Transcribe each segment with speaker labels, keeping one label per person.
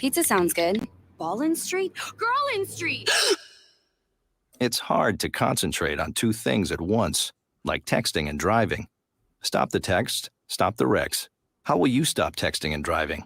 Speaker 1: Pizza sounds good. Ballin Street? Girlin Street!
Speaker 2: It's hard to concentrate on two things at once, like texting and driving. Stop the text, stop the wrecks. How will you stop texting and driving?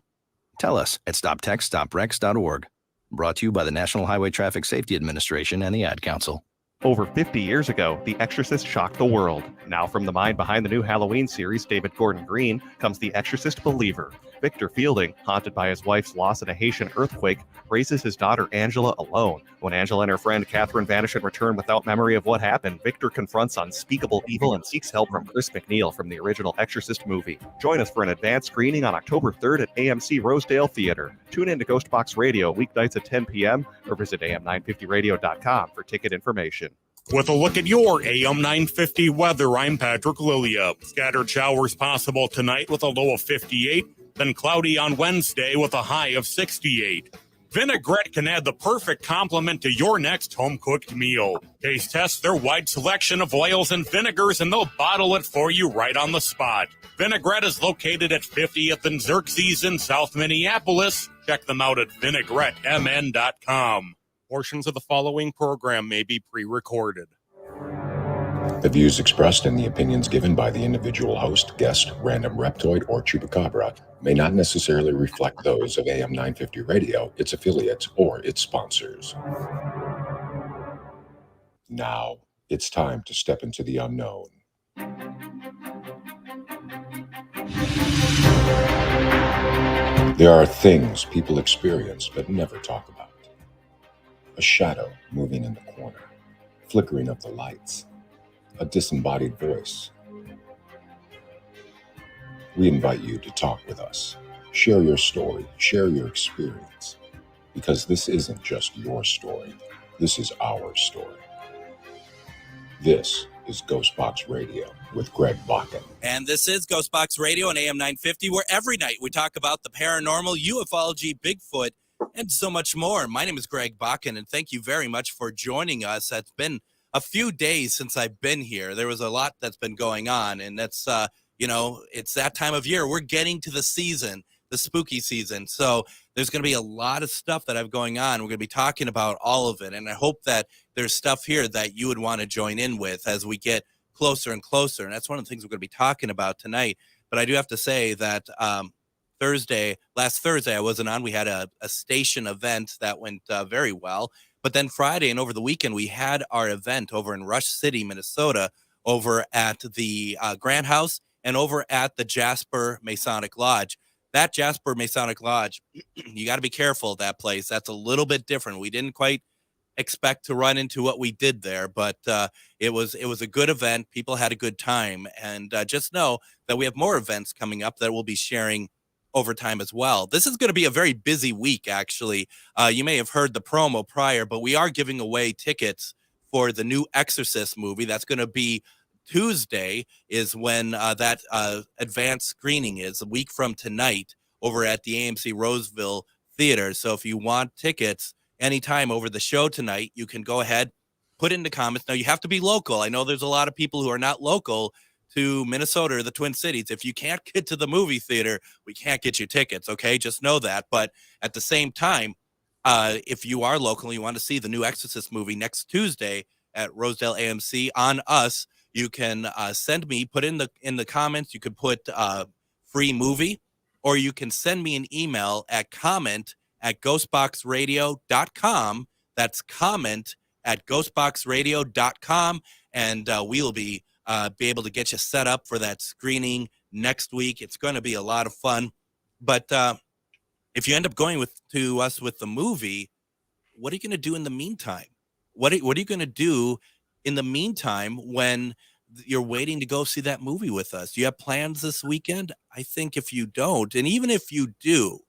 Speaker 2: Tell us at stoptextstopwrecks.org. Brought to you by the National Highway Traffic Safety Administration and the Ad Council.
Speaker 3: Over 50 years ago, The Exorcist shocked the world. Now from the mind behind the new Halloween series, David Gordon Green, comes the Exorcist believer. Victor Fielding, haunted by his wife's loss in a Haitian earthquake, raises his daughter Angela alone. When Angela and her friend Catherine vanish and return without memory of what happened, Victor confronts unspeakable evil and seeks help from Chris McNeil from the original Exorcist movie. Join us for an advanced screening on October 3rd at AMC Rosedale Theater. Tune in to GhostBox Radio weeknights at 10 p.m. or visit am950radio.com for ticket information.
Speaker 4: With a look at your AM 950 weather, I'm Patrick Lilia. Scattered showers possible tonight with a low of 58, then cloudy on Wednesday with a high of 68. Vinaigrette can add the perfect complement to your next home-cooked meal. Taste test their wide selection of oils and vinegars, and they'll bottle it for you right on the spot. Vinaigrette is located at 50th and Xerxes in South Minneapolis. Check them out at vinaigrettemn.com. Portions of the following program may be pre-recorded.
Speaker 5: The views expressed and the opinions given by the individual host, guest, random reptoid, or chupacabra may not necessarily reflect those of AM 950 Radio, its affiliates, or its sponsors. Now, it's time to step into the unknown. There are things people experience but never talk about. A shadow moving in the corner, flickering of the lights, a disembodied voice. We invite you to talk with us. Share your story, share your experience, because this isn't just your story. This is our story. This is GhostBox Radio with Greg Bakun.
Speaker 6: And this is GhostBox Radio on AM 950, where every night we talk about the paranormal, ufology, Bigfoot, and so much more. My name is Greg Bakun, and thank you very much for joining us. It's been a few days since I've been here. There was a lot that's been going on, and that's, it's that time of year. We're getting to the season, the spooky season. So there's going to be a lot of stuff that I've going on. We're going to be talking about all of it, and I hope that there's stuff here that you would want to join in with as we get closer and closer, and that's one of the things we're going to be talking about tonight. But I do have to say that last Thursday, I wasn't on. We had a station event that went very well. But then Friday and over the weekend, we had our event over in Rush City, Minnesota, over at the Grant House and over at the Jasper Masonic Lodge. That Jasper Masonic Lodge, you got to be careful of that place. That's a little bit different. We didn't quite expect to run into what we did there, but it was a good event. People had a good time. And just know that we have more events coming up that we'll be sharing over time as well. This is going to be a very busy week, actually. You may have heard the promo prior, but we are giving away tickets for the new Exorcist movie. That's going to be Tuesday is when that advanced screening is, a week from tonight, over at the AMC Roseville Theater. So if you want tickets anytime over the show tonight, you can go ahead, put in the comments. Now, you have to be local. I know there's a lot of people who are not local to Minnesota or the Twin Cities. If you can't get to the movie theater, we can't get you tickets, okay? Just know that. But at the same time, if you are local and you want to see the new Exorcist movie next Tuesday at Rosedale AMC on us, you can send me, put in the comments, you could put free movie, or you can send me an email at comment@ghostboxradio.com. That's comment@ghostboxradio.com, and we will be able to get you set up for that screening next week. It's going to be a lot of fun. But if you end up going to us with the movie, what are you going to do in the meantime? What are you going to do in the meantime when you're waiting to go see that movie with us? Do you have plans this weekend? I think if you don't, and even if you do,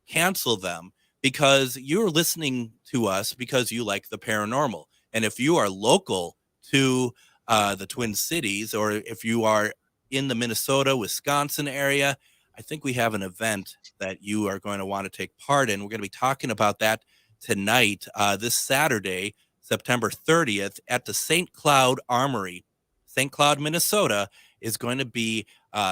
Speaker 6: cancel them, because you're listening to us because you like the paranormal. And if you are local to the Twin Cities, or if you are in the Minnesota, Wisconsin area, I think we have an event that you are going to want to take part in. We're going to be talking about that tonight, this Saturday, September 30th, at the St. Cloud Armory. St. Cloud, Minnesota is going to be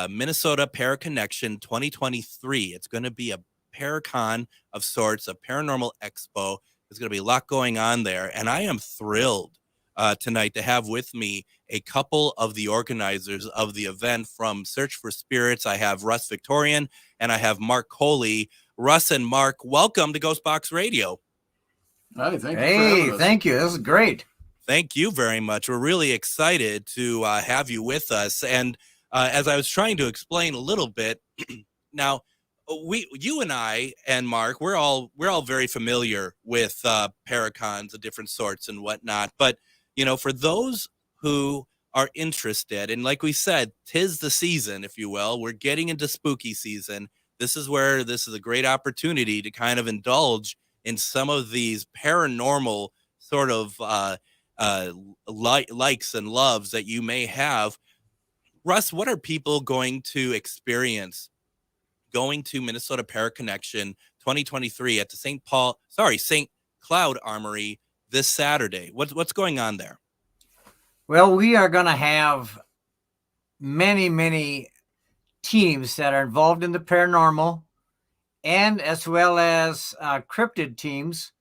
Speaker 6: Minnesota Paraconnection 2023. It's going to be a Paracon of sorts, a paranormal expo. There's going to be a lot going on there. And I am thrilled tonight to have with me a couple of the organizers of the event from Search for Spirits. I have Russ Victorian and I have Mark Kolle. Russ and Mark, welcome to GhostBox Radio.
Speaker 7: Hi, thank you for having us.
Speaker 8: Thank you. This is great.
Speaker 6: Thank you very much. We're really excited to have you with us. And as I was trying to explain a little bit, now you and I and Mark, we're all very familiar with Paracons of different sorts and whatnot. But for those who are interested, and like we said, 'tis the season, if you will. We're getting into spooky season. This is a great opportunity to kind of indulge in some of these paranormal sort of likes and loves that you may have. Russ, what are people going to experience going to Minnesota Paraconnection 2023 at the St. Cloud Armory this Saturday? What's going on there?
Speaker 8: Well, we are going to have many teams that are involved in the paranormal, and as well as cryptid teams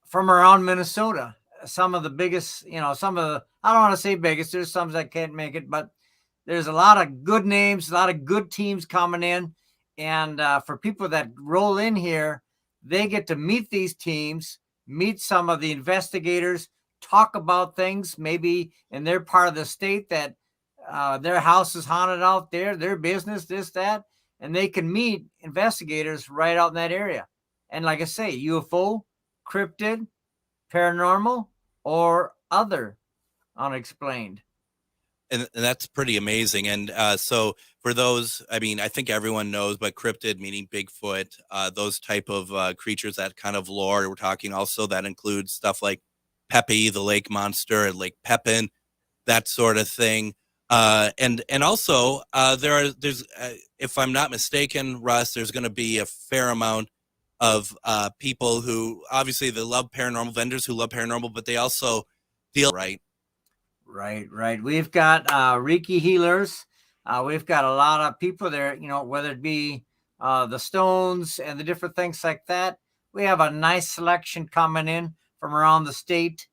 Speaker 8: from around Minnesota. Some of the biggest, I don't want to say biggest, there's some that can't make it, but there's a lot of good names, a lot of good teams coming in. And for people that roll in here, they get to meet these teams, meet some of the investigators, talk about things maybe in their part of the state that their house is haunted out there, their business, this, that, and they can meet investigators right out in that area. And like I say, UFO, cryptid, paranormal, or other unexplained.
Speaker 6: And that's pretty amazing. And so for those, I think everyone knows, but cryptid meaning Bigfoot, those type of creatures, that kind of lore. We're talking also that includes stuff like Pepe, the lake monster, and Lake Pepin, that sort of thing. And also there's if I'm not mistaken, Russ, there's going to be a fair amount of people who obviously they love paranormal, vendors who love paranormal, but they also deal right.
Speaker 8: Right. We've got Reiki healers. We've got a lot of people there, whether it be the stones and the different things like that. We have a nice selection coming in from around the state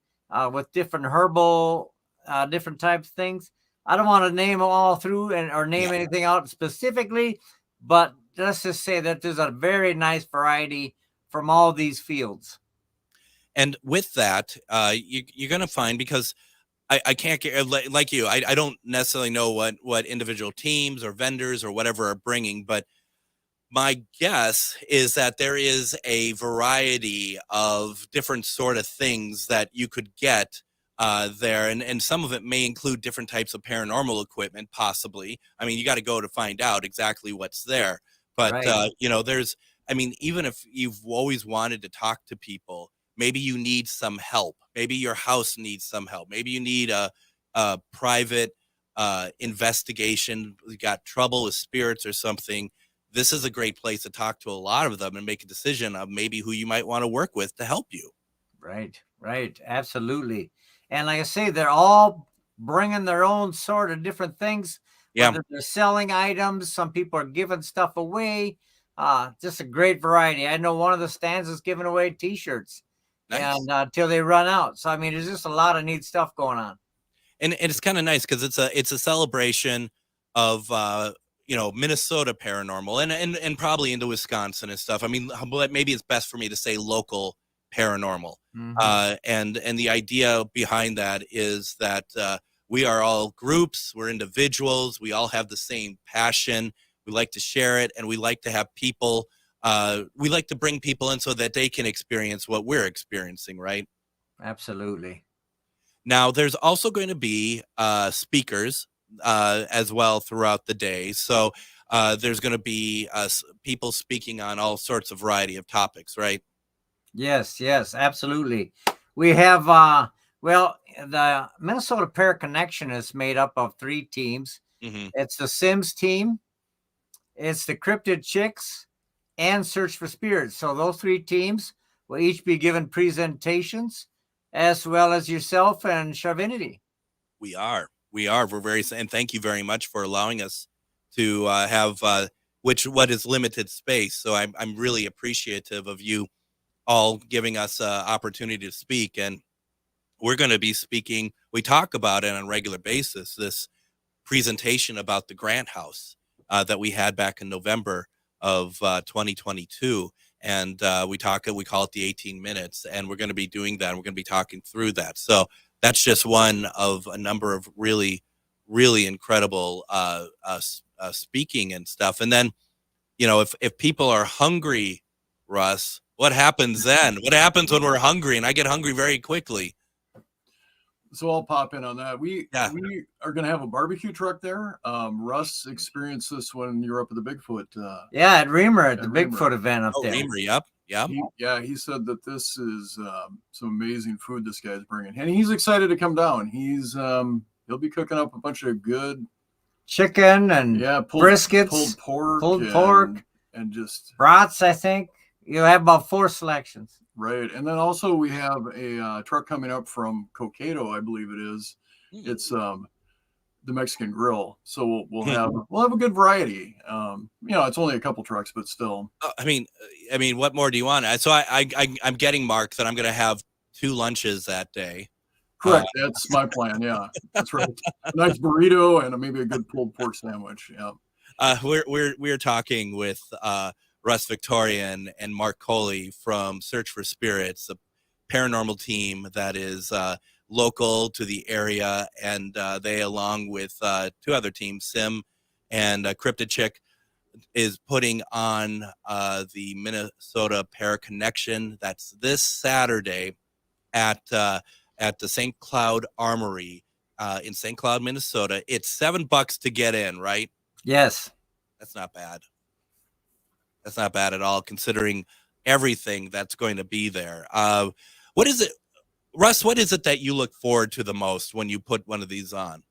Speaker 8: with different herbal, different types of things. I don't want to name them all through or name anything out specifically, but let's just say that there's a very nice variety from all these fields.
Speaker 6: And with that, you're going to find, because I can't get, like you, I don't necessarily know what individual teams or vendors or whatever are bringing, but my guess is that there is a variety of different sort of things that you could get there. And some of it may include different types of paranormal equipment, possibly. You got to go to find out exactly what's there. But,
Speaker 8: right.
Speaker 6: There's, even if you've always wanted to talk to people, maybe you need some help. Maybe your house needs some help. Maybe you need a private investigation. You got trouble with spirits or something. This is a great place to talk to a lot of them and make a decision of maybe who you might want to work with to help you.
Speaker 8: Right. Absolutely. And like I say, they're all bringing their own sort of different things.
Speaker 6: Yeah.
Speaker 8: Whether they're selling items, some people are giving stuff away. Just a great variety. I know one of the stands is giving away T-shirts. Nice. And until they run out. So, there's just a lot of neat stuff going on.
Speaker 6: And it's kind of nice because it's a celebration of, Minnesota paranormal and probably into Wisconsin and stuff. Maybe it's best for me to say local paranormal. Mm-hmm. And the idea behind that is that we are all groups, we're individuals, we all have the same passion. We like to share it, and we like to have people. We like to bring people in so that they can experience what we're experiencing, right?
Speaker 8: Absolutely.
Speaker 6: Now, there's also going to be speakers as well throughout the day. So there's going to be people speaking on all sorts of variety of topics, right?
Speaker 8: Yes, absolutely. We have, the Minnesota Paraconnection is made up of 3 teams. Mm-hmm. It's the Sims team, it's the Cryptid Chicks, and Search for Spirits. So those 3 teams will each be given presentations, as well as yourself and Charvinity.
Speaker 6: We're very, and thank you very much for allowing us to have what is limited space. So I'm really appreciative of you all giving us an opportunity to speak. And we're going to be speaking, we talk about it on a regular basis, this presentation about the Grant House that we had back in November of 2022. And we call it the 18 minutes, and we're going to be doing that. And we're going to be talking through that. So that's just one of a number of really, really incredible speaking and stuff. And then, if people are hungry, Russ, what happens then? What happens when we're hungry? And I get hungry very quickly.
Speaker 7: So I'll pop in on that. We are going to have a barbecue truck there. Russ experienced this when you were up at the Bigfoot.
Speaker 8: At Reamer at the Bigfoot event up there.
Speaker 6: Reamer, yep.
Speaker 7: He said that this is some amazing food this guy's bringing, and he's excited to come down. He'll be cooking up a bunch of good
Speaker 8: chicken and briskets,
Speaker 7: pulled pork, and just
Speaker 8: brats. I think you'll have about 4 selections.
Speaker 7: Right. And then also we have a truck coming up from Coqueto, I believe it is. It's the Mexican Grill. So we'll have a good variety. It's only a couple trucks, but still.
Speaker 6: I mean, what more do you want? So I'm getting marked that I'm going to have 2 lunches that day.
Speaker 7: Correct. That's my plan. Yeah, that's right. A nice burrito and maybe a good pulled pork sandwich. Yeah.
Speaker 6: We're talking with Russ Victorian and Mark Kolle from Search for Spirits, a paranormal team that is local to the area, and they, along with 2 other teams, Sim and Cryptid Chick, is putting on the Minnesota Paraconnection. That's this Saturday at the St. Cloud Armory in St. Cloud, Minnesota. It's $7 to get in, right?
Speaker 8: Yes.
Speaker 6: That's not bad. That's not bad at all, considering everything that's going to be there. What is it, Russ? What is it that you look forward to the most when you put one of these on?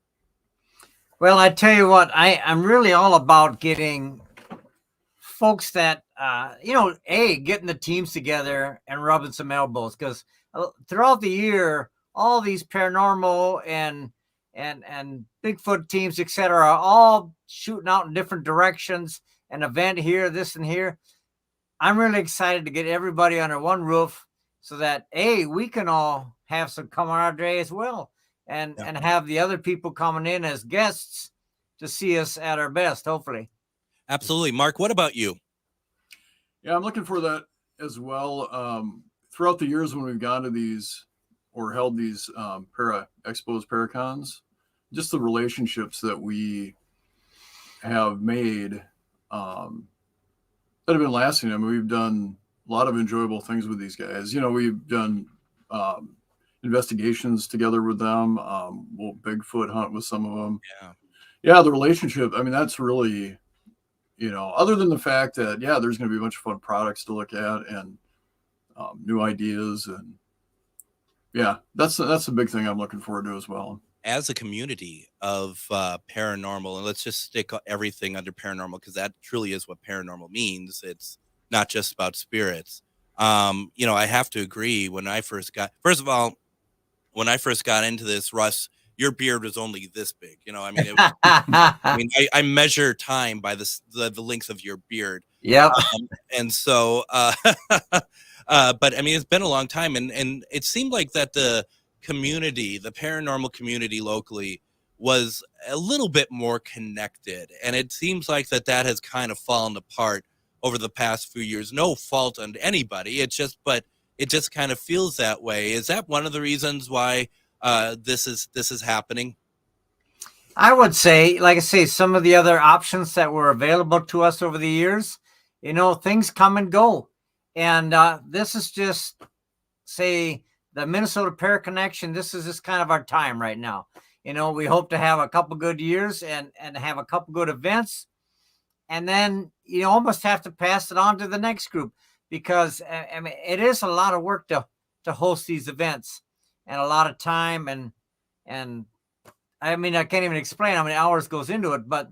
Speaker 8: Well, I tell you what, I'm really all about getting folks that, getting the teams together and rubbing some elbows, because throughout the year, all these paranormal and Bigfoot teams, etc., are all shooting out in different directions. An event here, this and here. I'm really excited to get everybody under one roof so that we can all have some camaraderie as well, and have the other people coming in as guests to see us at our best, hopefully.
Speaker 6: Absolutely. Mark, what about you?
Speaker 7: Yeah, I'm looking for that as well. Throughout the years when we've gone to these or held these para expos, paracons, just the relationships that we have made that have been lasting. I mean, we've done a lot of enjoyable things with these guys. We've done investigations together with them. We'll Bigfoot hunt with some of them. Yeah, the relationship. I mean, that's really, other than the fact that there's going to be a bunch of fun products to look at and new ideas, and that's a big thing I'm looking forward to as well.
Speaker 6: As a community of paranormal, and let's just stick everything under paranormal, because that truly is what paranormal means. It's not just about spirits. I have to agree. When I first got into this, Russ, your beard was only this big. I measure time by the length of your beard.
Speaker 8: Yeah.
Speaker 6: And so, but I mean, it's been a long time, and it seemed like that the paranormal community locally was a little bit more connected. And it seems like that has kind of fallen apart over the past few years. No fault on anybody. But it just kind of feels that way. Is that one of the reasons why this is happening?
Speaker 8: I would say, like I say, some of the other options that were available to us over the years, things come and go. And this is just, say, the Minnesota Paraconnection. This is just kind of our time right now. We hope to have a couple good years and have a couple good events. And then you almost have to pass it on to the next group, because I mean, it is a lot of work to host these events, and a lot of time. And I mean, I can't even explain how many hours goes into it, but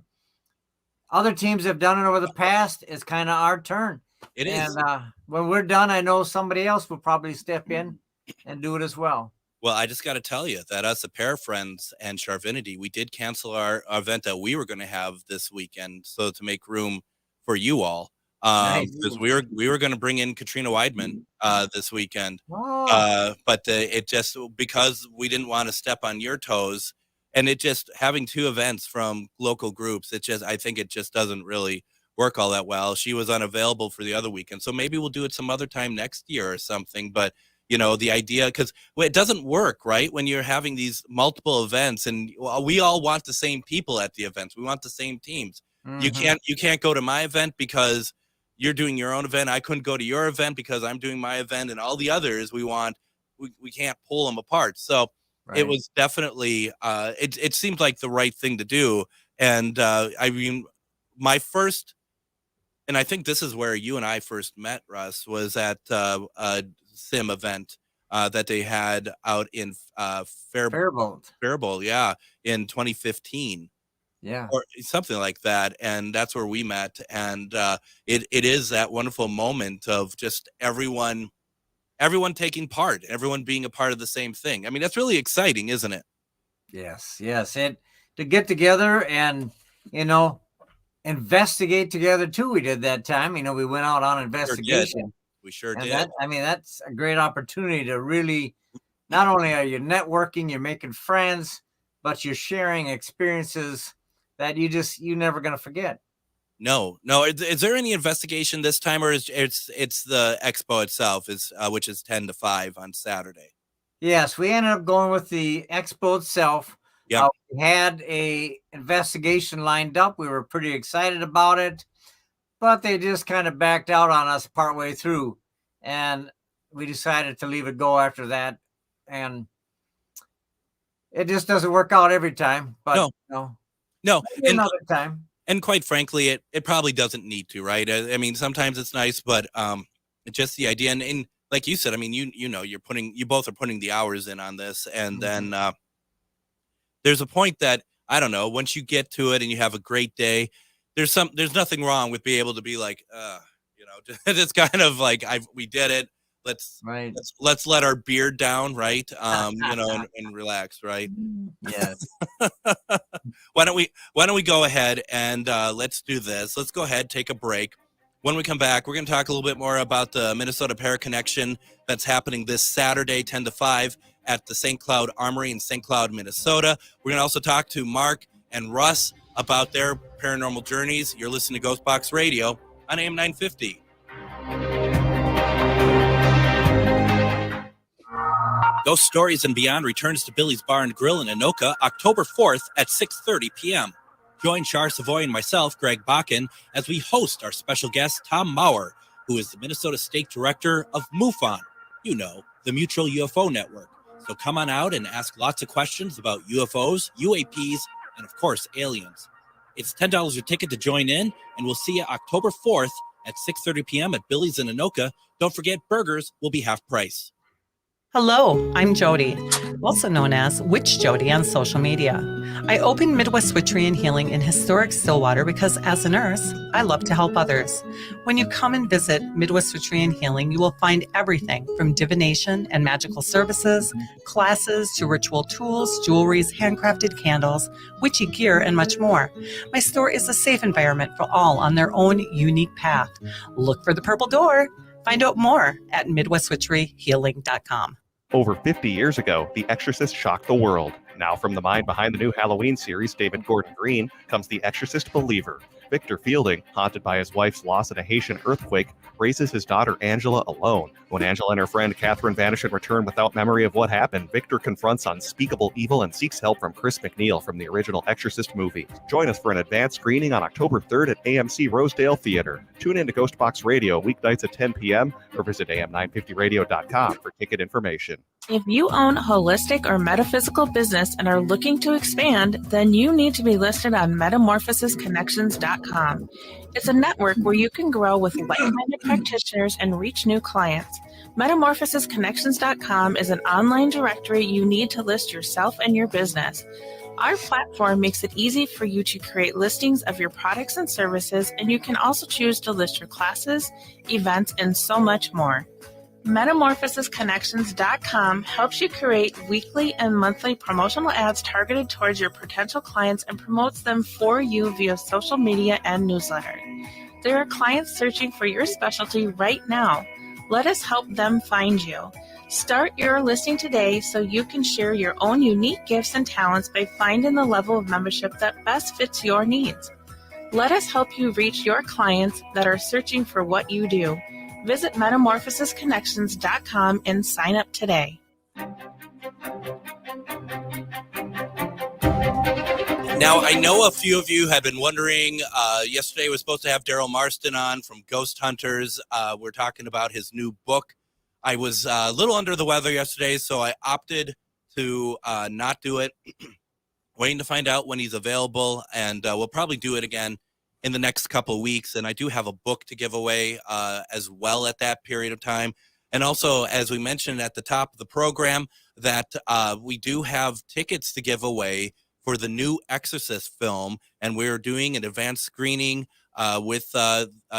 Speaker 8: other teams have done it over the past. It's kind of our turn.
Speaker 6: It is.
Speaker 8: And when we're done, I know somebody else will probably step in and do it as well.
Speaker 6: Well, I just got to tell you that us, the Para Friends and Charvinity, we did cancel our event that we were going to have this weekend, so to make room for you all. Because we were going to bring in Katrina Weidman this weekend, but it just, because we didn't want to step on your toes, and it just, having two events from local groups, I think it just doesn't really work all that well. She was unavailable for the other weekend, so maybe we'll do it some other time next year or something. But the idea, because it doesn't work, right, when you're having these multiple events, and we all want the same people at the events. We want the same teams. Mm-hmm. You can't go to my event because you're doing your own event. I couldn't go to your event because I'm doing my event, and all the others we can't pull them apart. So It was definitely, it seemed like the right thing to do. And I mean, my first, and I think this is where you and I first met, Russ, was at a sim event that they had out in Faribault, yeah, in 2015. Yeah, or something like that, and that's where we met. And it is that wonderful moment of just everyone taking part, everyone being a part of the same thing. I mean, that's really exciting, isn't it?
Speaker 8: Yes, and to get together and investigate together too. We did that time. We went out on investigation.
Speaker 6: We sure did.
Speaker 8: That's a great opportunity to really, not only are you networking, you're making friends, but you're sharing experiences that you never going to forget.
Speaker 6: No. Is there any investigation this time, or it's the expo itself, which is 10 to 5 on Saturday?
Speaker 8: Yes, we ended up going with the expo itself.
Speaker 6: Yep.
Speaker 8: We had a investigation lined up. We were pretty excited about it, but they just kind of backed out on us partway through, and we decided to leave it go after that. And it just doesn't work out every time. But
Speaker 6: no,
Speaker 8: another time.
Speaker 6: And quite frankly, it probably doesn't need to, right? I mean, sometimes it's nice, but it's just the idea. And like you said, I mean, you both are putting the hours in on this, and then there's a point that, I don't know, once you get to it and you have a great day, there's nothing wrong with being able to be like, it's kind of like we did it. Let's let our beard down, right? And relax, right?
Speaker 8: Yes.
Speaker 6: Why don't we go ahead and let's do this. Let's go ahead, take a break. When we come back, we're going to talk a little bit more about the Minnesota Paraconnection that's happening this Saturday, 10 to 5 at the St. Cloud Armory in St. Cloud, Minnesota. We're going to also talk to Mark and Russ about their paranormal journeys. You're listening to GhostBox Radio on AM 950. Ghost Stories and Beyond returns to Billy's Bar and Grill in Anoka October 4th at 6:30 p.m. Join Char Savoy and myself, Greg Bakun, as we host our special guest, Tom Maurer, who is the Minnesota State Director of MUFON, the Mutual UFO Network. So come on out and ask lots of questions about UFOs, UAPs, and of course, aliens. It's $10 a ticket to join in, and we'll see you October 4th at 6:30 p.m. at Billy's in Anoka. Don't forget, burgers will be half price.
Speaker 9: Hello, I'm Jody, also known as Witch Jody on social media. I opened Midwest Witchery and Healing in historic Stillwater because as a nurse, I love to help others. When you come and visit Midwest Witchery and Healing, you will find everything from divination and magical services, classes to ritual tools, jewelries, handcrafted candles, witchy gear, and much more. My store is a safe environment for all on their own unique path. Look for the purple door. Find out more at MidwestWitcheryHealing.com.
Speaker 3: Over 50 years ago, The Exorcist shocked the world. Now from the mind behind the new Halloween series, David Gordon Green, comes the Exorcist believer. Victor Fielding, haunted by his wife's loss in a Haitian earthquake, raises his daughter Angela alone. When Angela and her friend Catherine vanish and return without memory of what happened, Victor confronts unspeakable evil and seeks help from Chris McNeil from the original Exorcist movie. Join us for an advanced screening on October 3rd at AMC Rosedale Theater. Tune in to GhostBox Radio weeknights at 10 p.m. or visit am950radio.com for ticket information.
Speaker 10: If you own a holistic or metaphysical business and are looking to expand, then you need to be listed on metamorphosisconnections.com. It's a network where you can grow with like-minded practitioners and reach new clients. Metamorphosisconnections.com is an online directory you need to list yourself and your business. Our platform makes it easy for you to create listings of your products and services, and you can also choose to list your classes, events, and so much more. Metamorphosisconnections.com helps you create weekly and monthly promotional ads targeted towards your potential clients and promotes them for you via social media and newsletter. There are clients searching for your specialty right now. Let us help them find you. Start your listing today so you can share your own unique gifts and talents by finding the level of membership that best fits your needs. Let us help you reach your clients that are searching for what you do. Visit metamorphosisconnections.com and sign up today.
Speaker 6: Now, I know a few of you have been wondering, yesterday was supposed to have Daryl Marston on from Ghost Hunters. We're talking about his new book. I was a little under the weather yesterday, so I opted to not do it. Waiting to find out when he's available, and we'll probably do it again in the next couple of weeks. And I do have a book to give away as well at that period of time. And also, as we mentioned at the top of the program, that we do have tickets to give away for the new Exorcist film, and we're doing an advanced screening with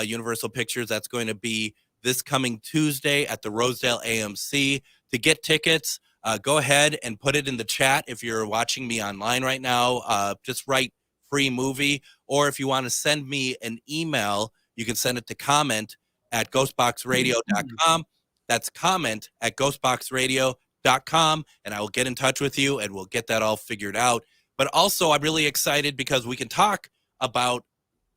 Speaker 6: Universal Pictures. That's going to be this coming Tuesday at the Rosedale AMC. To get tickets, go ahead and put it in the chat if you're watching me online right now. Just write free movie, or if you want to send me an email, you can send it to comment@ghostboxradio.com. That's comment@ghostboxradio.com, and I will get in touch with you and we'll get that all figured out. But also, I'm really excited because we can talk about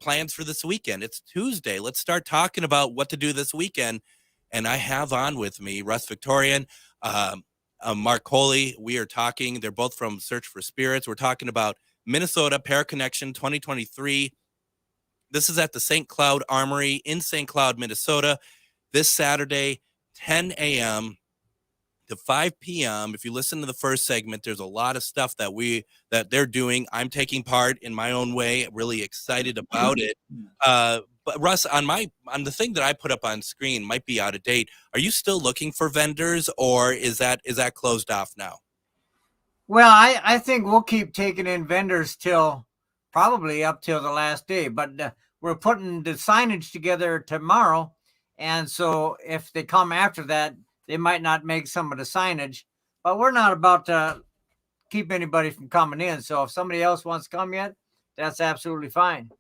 Speaker 6: plans for this weekend. It's Tuesday. Let's start talking about what to do this weekend. And I have on with me Russ Victorian, Mark Kolle. We are talking. They're both from Search for Spirits. We're talking about Minnesota Paraconnection 2023. This is at the St. Cloud Armory in St. Cloud, Minnesota, this Saturday, 10 a.m. to 5 p.m. If you listen to the first segment, there's a lot of stuff that they're doing. I'm taking part in my own way. Really excited about it. But Russ, on the thing that I put up on screen might be out of date. Are you still looking for vendors, or is that closed off now?
Speaker 8: Well, I think we'll keep taking in vendors till probably up till the last day. But we're putting the signage together tomorrow, and so if they come after that, they might not make some of the signage, but we're not about to keep anybody from coming in. So if somebody else wants to come yet, that's absolutely fine.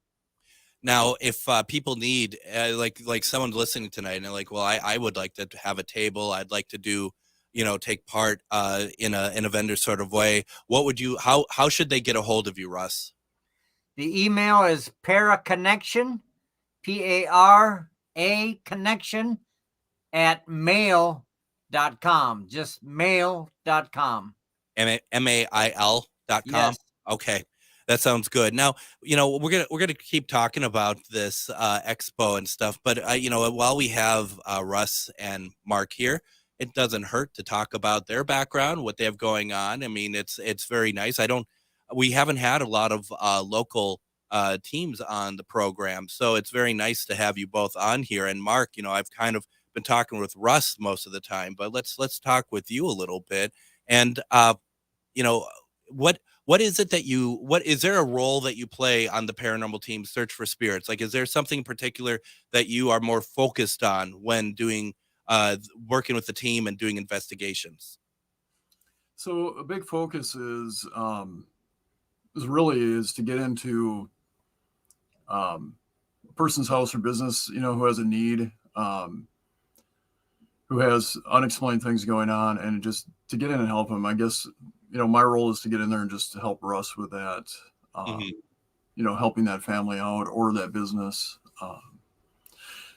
Speaker 6: Now, if people need, like someone listening tonight and they're like, well, I would like to have a table. I'd like to do, take part in a vendor sort of way. How should they get a hold of you, Russ?
Speaker 8: The email is Paraconnection, Para connection @mail.com, just mail.com.
Speaker 6: mail.com.
Speaker 8: Yes.
Speaker 6: Okay, that sounds good. Now, we're gonna keep talking about this expo and stuff, but while we have Russ and Mark here, it doesn't hurt to talk about their background, what they have going on. I mean, it's very nice. We haven't had a lot of local teams on the program, so it's very nice to have you both on here. And Mark, I've kind of been talking with Russ most of the time, but let's talk with you a little bit. And what is it what is there a role that you play on the paranormal team Search for Spirits? Like, is there something particular that you are more focused on when doing working with the team and doing investigations?
Speaker 7: So a big focus is to get into a person's house or business, who has a need, who has unexplained things going on, and just to get in and help them. I guess, my role is to get in there and just to help Russ with that, helping that family out or that business.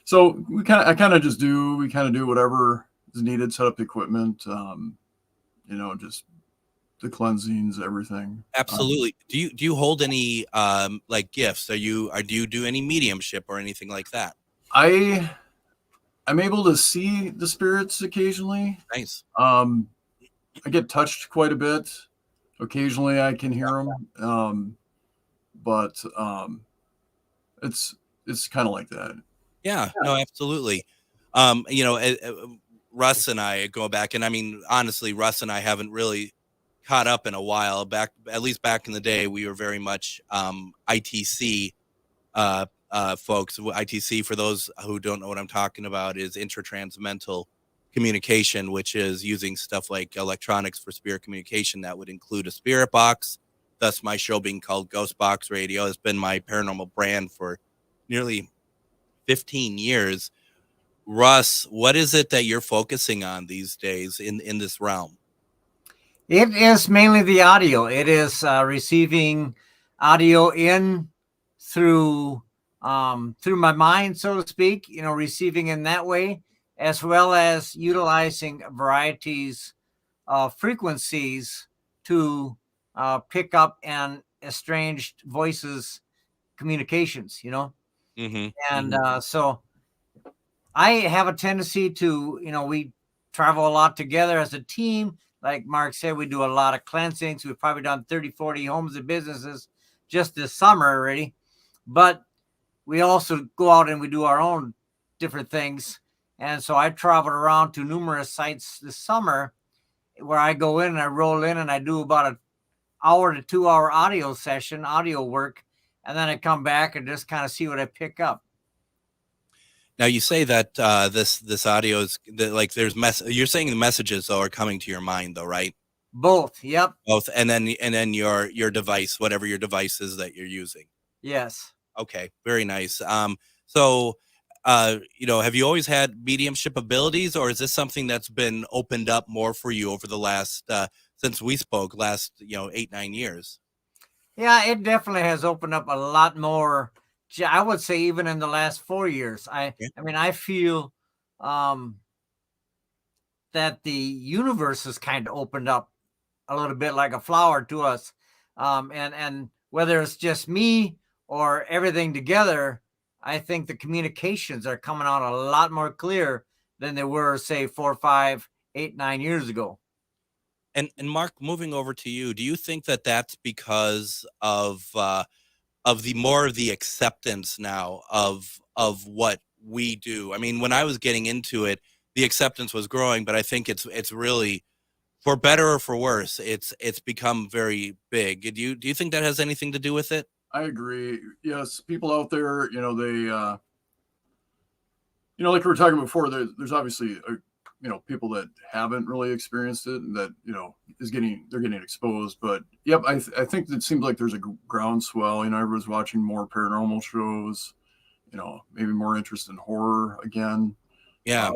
Speaker 7: So we kind of do whatever is needed, set up the equipment, just the cleansings, everything.
Speaker 6: Absolutely. Do you hold any like gifts? Do you do any mediumship or anything like that?
Speaker 7: I'm able to see the spirits occasionally.
Speaker 6: Nice.
Speaker 7: I get touched quite a bit. Occasionally I can hear them. But it's kind of like that.
Speaker 6: Yeah, no, absolutely. Russ and I go back, and I mean, honestly, Russ and I haven't really caught up in a while. At least back in the day, we were very much ITC folks. ITC, for those who don't know what I'm talking about, is intratransmental communication, which is using stuff like electronics for spirit communication. That would include a spirit box. Thus, my show being called GhostBox Radio has been my paranormal brand for nearly 15 years. Russ, what is it that you're focusing on these days in this realm?
Speaker 8: It is mainly the audio. It is receiving audio in through my mind, so to speak, receiving in that way, as well as utilizing varieties of frequencies to pick up and estranged voices communications, and so I have a tendency to, we travel a lot together as a team. Like Mark said, we do a lot of cleansings. We've probably done 30, 40 homes and businesses just this summer already. But we also go out and we do our own different things. And so I traveled around to numerous sites this summer where I go in and I roll in and I do about an hour to 2 hour audio session, audio work. And then I come back and just kind of see what I pick up.
Speaker 6: Now you say that this audio is like there's you're saying the messages though are coming to your mind though, right?
Speaker 8: Both. Yep.
Speaker 6: Both. And then your device, whatever your device is that you're using.
Speaker 8: Yes.
Speaker 6: Okay. Very nice. So have you always had mediumship abilities, or is this something that's been opened up more for you over the last since we spoke last 8-9 years?
Speaker 8: Yeah, it definitely has opened up a lot more. I would say even in the last 4 years. I mean, I feel that the universe has kind of opened up a little bit like a flower to us. And whether it's just me or everything together, I think the communications are coming out a lot more clear than they were, say, 4, 5, 8, 9 years ago.
Speaker 6: And Mark, moving over to you, do you think that that's because of the more of the acceptance now of what we do? I mean, when I was getting into it, the acceptance was growing, but I think it's really, for better or for worse, it's become very big. Do you think that has anything to do with it?
Speaker 7: I agree. Yes, people out there, they, like we were talking before, there's obviously people that haven't really experienced it and that, they're getting exposed. But yep, I think it seems like there's a groundswell. Everyone's watching more paranormal shows, maybe more interest in horror again.
Speaker 6: Yeah.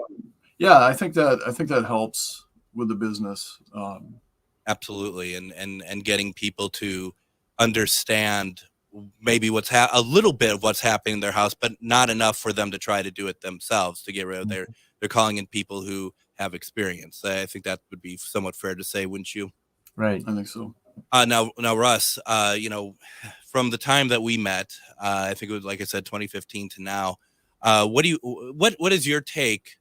Speaker 7: I think that helps with the business.
Speaker 6: Absolutely. And getting people to understand maybe a little bit of what's happening in their house, but not enough for them to try to do it themselves, to get rid of they're calling in people who have experience. I think that would be somewhat fair to say, wouldn't you?
Speaker 7: Right. I think so.
Speaker 6: Now, Russ, from the time that we met, I think it was, like I said, 2015 to now, what is your take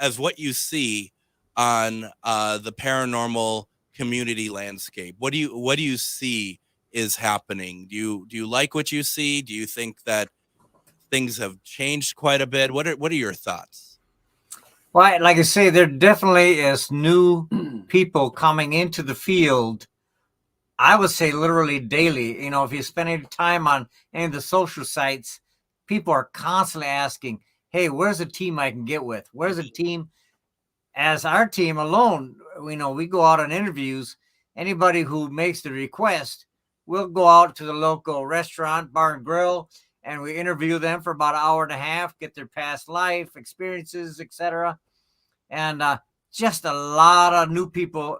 Speaker 6: as what you see on the paranormal community landscape? What do you see is happening? Do you like what you see? Do you think that things have changed quite a bit? What are your thoughts?
Speaker 8: Well, like I say, there definitely is new people coming into the field. I would say literally daily. If you spend any time on any of the social sites, people are constantly asking, hey, where's a team I can get with? Where's a team? As our team alone, we go out on interviews. Anybody who makes the request, we'll go out to the local restaurant, bar and grill, and we interview them for about an hour and a half, get their past life experiences, etc. And just a lot of new people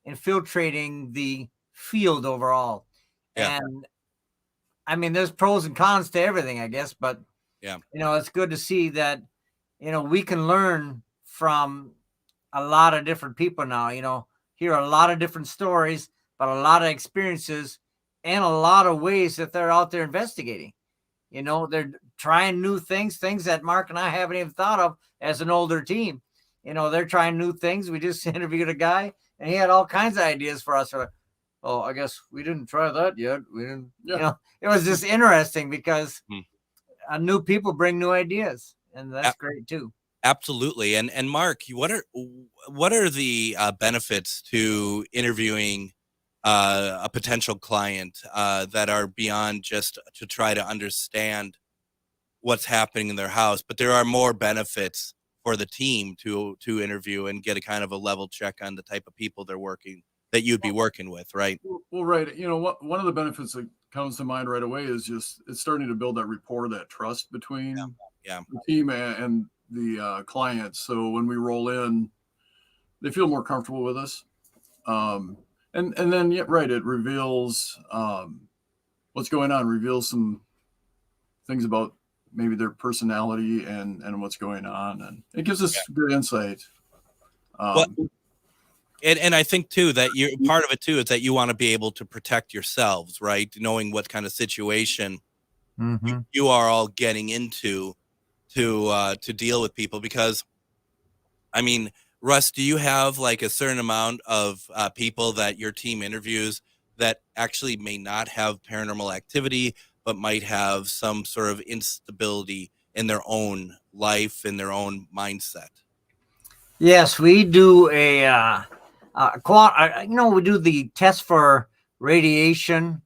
Speaker 8: infiltrating the field overall. Yeah. And I mean, there's pros and cons to everything, I guess, but it's good to see that, we can learn from a lot of different people now, hear a lot of different stories, but a lot of experiences and a lot of ways that they're out there investigating. They're trying new things that Mark and I haven't even thought of as an older team. They're trying new things. We just interviewed a guy and he had all kinds of ideas for us. Oh, I guess we didn't try that yet. We didn't, it was just interesting because new people bring new ideas, and that's great too.
Speaker 6: Absolutely. And Mark, what are the benefits to interviewing a potential client that are beyond just to try to understand what's happening in their house, but there are more benefits for the team to interview and get a kind of a level check on the type of people that you'd be working with, right?
Speaker 7: Well, right. One of the benefits that comes to mind right away is just it's starting to build that rapport, that trust between the team and the clients. So when we roll in, they feel more comfortable with us. And then, yeah, right, it reveals what's going on, reveals some things about maybe their personality and what's going on. And it gives us good insight.
Speaker 6: And I think too that you're part of it too is that you want to be able to protect yourselves, right? Knowing what kind of situation you are all getting into to deal with people. Because, I mean, Russ, do you have like a certain amount of people that your team interviews that actually may not have paranormal activity, but might have some sort of instability in their own life, in their own mindset?
Speaker 8: Yes, we do we do the test for radiation,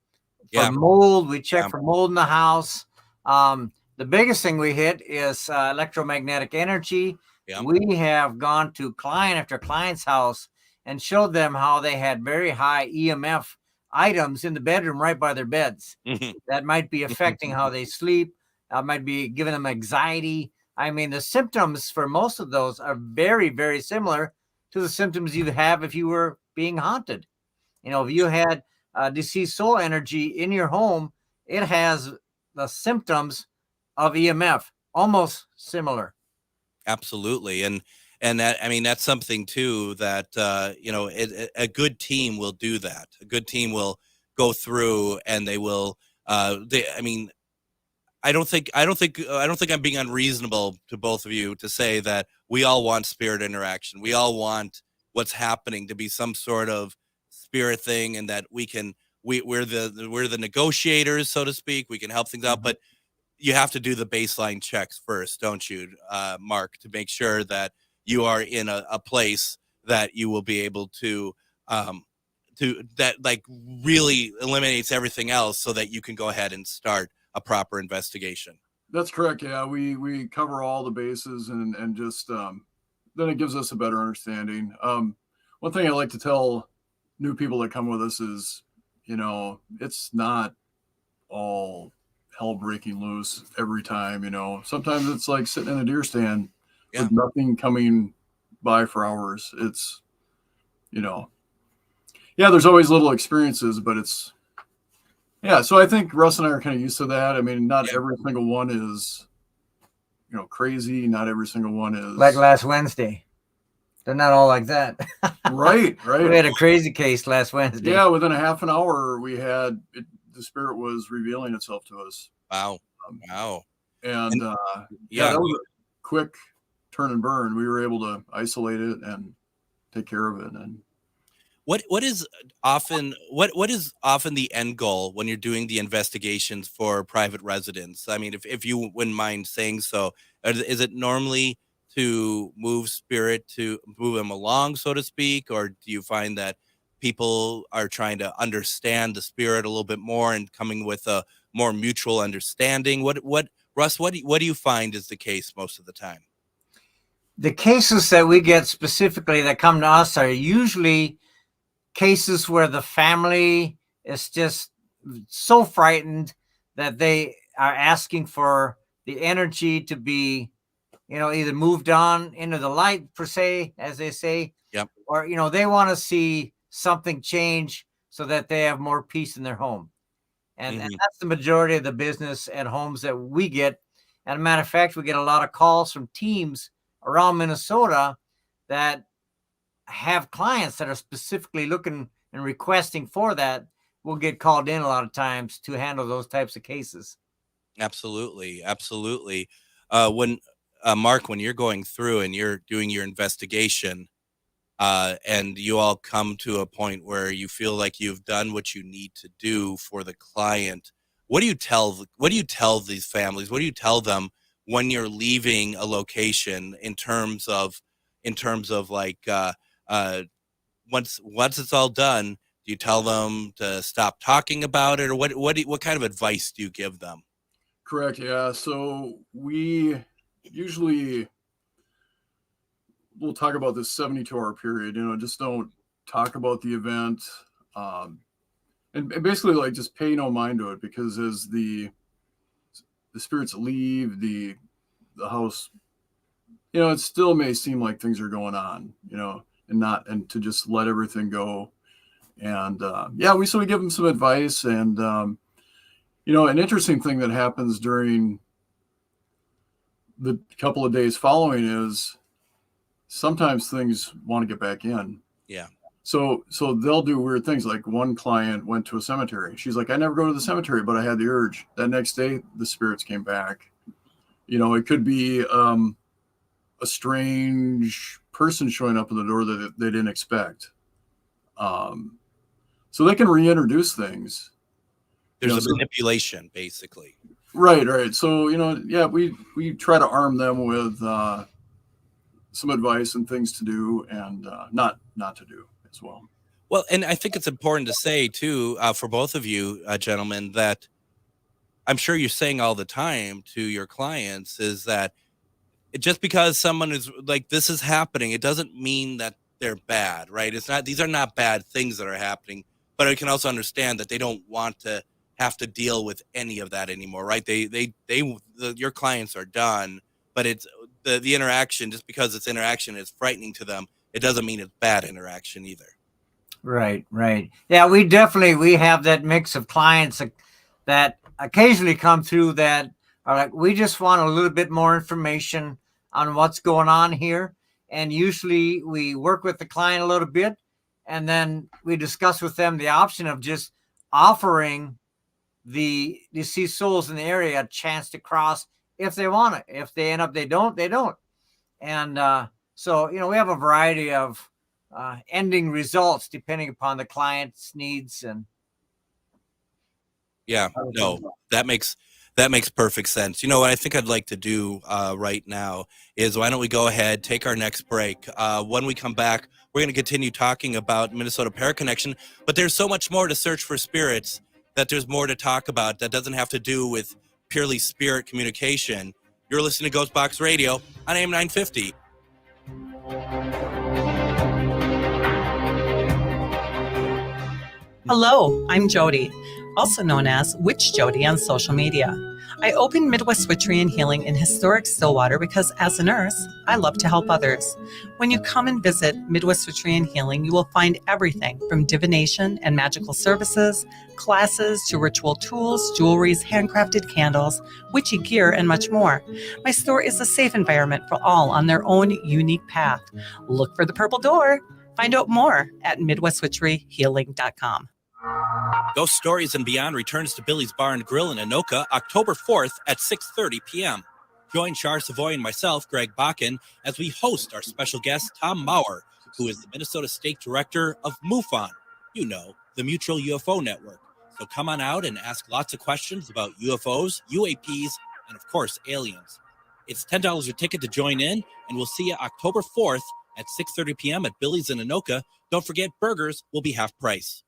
Speaker 8: for mold. We check for mold in the house. The biggest thing we hit is electromagnetic energy. We have gone to client after client's house and showed them how they had very high EMF items in the bedroom right by their beds. That might be affecting how they sleep. Might be giving them anxiety. I mean, the symptoms for most of those are very, very similar to the symptoms you have if you were being haunted. You know, if you had deceased soul energy in your home, it has the symptoms of EMF, almost similar.
Speaker 6: Absolutely. And that, I mean, that's something too that, a good team will do that. A good team will go through and they will, I don't think I'm being unreasonable to both of you to say that we all want spirit interaction. We all want what's happening to be some sort of spirit thing, and that we're the negotiators, so to speak. We can help things out, but you have to do the baseline checks first, don't you, Mark, to make sure that you are in a place that you will be able to that like really eliminates everything else, so that you can go ahead and start a proper investigation.
Speaker 7: That's correct. Yeah, we cover all the bases and just then it gives us a better understanding. One thing I like to tell new people that come with us is, it's not all hell breaking loose every time. Sometimes it's like sitting in a deer stand with nothing coming by for hours. It's, there's always little experiences, but it's, so I think Russ and I are kind of used to that. I mean, not every single one is, crazy. Not every single one is
Speaker 8: like last Wednesday. They're not all like that.
Speaker 7: Right.
Speaker 8: We had a crazy case last Wednesday.
Speaker 7: Yeah, within a half an hour, the spirit was revealing itself to us.
Speaker 6: Wow.
Speaker 7: And that was a quick turn and burn. We were able to isolate it and take care of it. And
Speaker 6: what is often the end goal when you're doing the investigations for private residents? I mean, if you wouldn't mind saying so, is it normally to move spirit, to move them along, so to speak, or do you find that people are trying to understand the spirit a little bit more and coming with a more mutual understanding? Russ, what do you find is the case most of the time?
Speaker 8: The cases that we get specifically that come to us are usually cases where the family is just so frightened that they are asking for the energy to be, either moved on into the light, per se, as they say, or, they want to see something change so that they have more peace in their home. And that's the majority of the business at homes that we get. And a matter of fact, we get a lot of calls from teams around Minnesota that have clients that are specifically looking and requesting for that. We'll get called in a lot of times to handle those types of cases.
Speaker 6: Absolutely. When Mark, when you're going through and you're doing your investigation, and you all come to a point where you feel like you've done what you need to do for the client, what do you tell these families? What do you tell them when you're leaving a location in terms of like once it's all done, do you tell them to stop talking about it, or what kind of advice do you give them?
Speaker 7: Correct. Yeah. So we usually we'll talk about this 72-hour period, just don't talk about the event. And basically like just pay no mind to it, because as the spirits leave, the the house, it still may seem like things are going on, and to just let everything go. And we give them some advice, and an interesting thing that happens during the couple of days following is sometimes things want to get back in.
Speaker 6: Yeah.
Speaker 7: So they'll do weird things. Like one client went to a cemetery. She's like, I never go to the cemetery, but I had the urge. That next day, the spirits came back. It could be a strange person showing up at the door that they didn't expect. So they can reintroduce things.
Speaker 6: There's a manipulation, basically.
Speaker 7: Right. So, we try to arm them with some advice and things to do and not to do as well.
Speaker 6: Well, and I think it's important to say, too, for both of you, gentlemen, that I'm sure you're saying all the time to your clients is that just because someone is like, this is happening, it doesn't mean that they're bad, right? These are not bad things that are happening, but I can also understand that they don't want to have to deal with any of that anymore, right? Your clients are done, but it's the interaction, just because it's interaction is frightening to them, it doesn't mean it's bad interaction either.
Speaker 8: Right. Yeah, we have that mix of clients that occasionally come through that are like, we just want a little bit more information on what's going on here. And usually we work with the client a little bit, and then we discuss with them the option of just offering the deceased souls in the area a chance to cross if they want it. If they end up, they don't. And so, we have a variety of ending results depending upon the client's needs. And
Speaker 6: yeah, no, that makes perfect sense. What I think I'd like to do right now is, why don't we go ahead, take our next break. When we come back, we're going to continue talking about Minnesota Paraconnection, but there's so much more to Search for Spirits that there's more to talk about that doesn't have to do with purely spirit communication. You're listening to GhostBox Radio on AM 950.
Speaker 9: Hello, I'm Jody, also known as Witch Jody on social media. I opened Midwest Witchery and Healing in historic Stillwater because as a nurse, I love to help others. When you come and visit Midwest Witchery and Healing, you will find everything from divination and magical services, classes to ritual tools, jewelries, handcrafted candles, witchy gear, and much more. My store is a safe environment for all on their own unique path. Look for the purple door. Find out more at MidwestWitcheryHealing.com.
Speaker 6: Ghost Stories and Beyond returns to Billy's Bar and Grill in Anoka October 4th at 6:30 p.m. Join Char Savoy and myself, Greg Bakun, as we host our special guest, Tom Maurer, who is the Minnesota State Director of MUFON, the Mutual UFO Network. So come on out and ask lots of questions about UFOs, UAPs, and of course, aliens. It's $10 a ticket to join in, and we'll see you October 4th at 6:30 p.m. at Billy's in Anoka. Don't forget, burgers will be half price.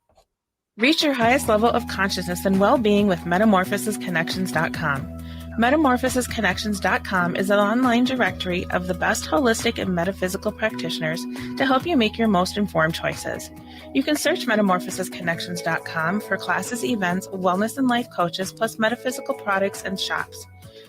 Speaker 10: Reach your highest level of consciousness and well-being with MetamorphosisConnections.com. MetamorphosisConnections.com is an online directory of the best holistic and metaphysical practitioners to help you make your most informed choices. You can search MetamorphosisConnections.com for classes, events, wellness and life coaches, plus metaphysical products and shops.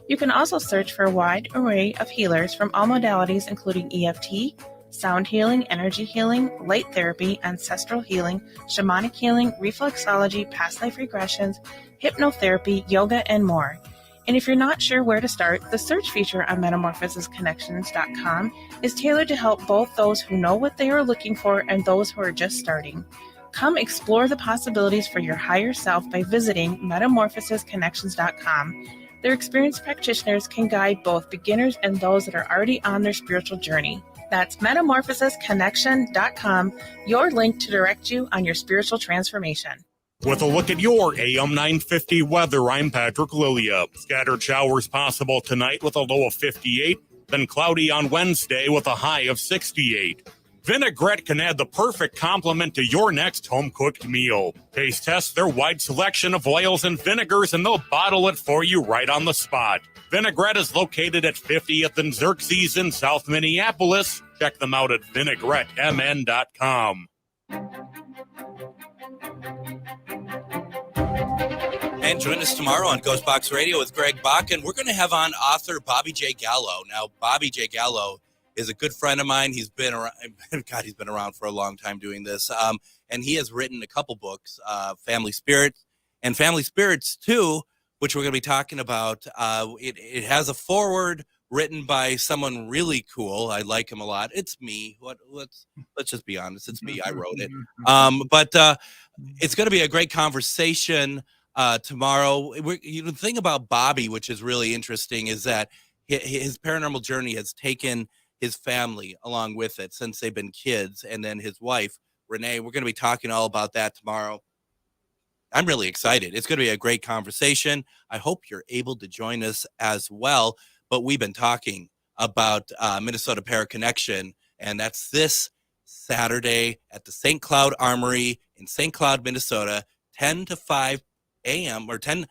Speaker 10: You can also search for a wide array of healers from all modalities, including EFT, sound healing, energy healing, light therapy, ancestral healing, shamanic healing, reflexology, past life regressions, hypnotherapy, yoga, and more. And if you're not sure where to start, the search feature on MetamorphosisConnections.com is tailored to help both those who know what they are looking for and those who are just starting. Come explore the possibilities for your higher self by visiting MetamorphosisConnections.com. Their experienced practitioners can guide both beginners and those that are already on their spiritual journey. That's MetamorphosisConnection.com, your link to direct you on your spiritual transformation.
Speaker 4: With a look at your AM 950 weather, I'm Patrick Lilia. Scattered showers possible tonight with a low of 58, then cloudy on Wednesday with a high of 68. Vinaigrette can add the perfect complement to your next home-cooked meal. Taste test their wide selection of oils and vinegars, and they'll bottle it for you right on the spot. Vinaigrette is located at 50th and Xerxes in South Minneapolis. Check them out at VinaigretteMN.com.
Speaker 6: And join us tomorrow on GhostBox Radio with Greg Bakun. We're going to have on author Bobby J. Gallo. Now, Bobby J. Gallo is a good friend of mine. He's been around. God, he's been around for a long time doing this. And he has written a couple books, Family Spirits and Family Spirits 2, which we're going to be talking about. It has a foreword written by someone really cool. I like him a lot. It's me. Let's just be honest. It's me. I wrote it. But it's going to be a great conversation tomorrow. The thing about Bobby, which is really interesting, is that his paranormal journey has taken his family along with it since they've been kids, and then his wife, Renee. We're going to be talking all about that tomorrow. I'm really excited. It's going to be a great conversation. I hope you're able to join us as well. But we've been talking about Minnesota Paraconnection, and that's this Saturday at the St. Cloud Armory in St. Cloud, Minnesota, 10 to 5 a.m. or 10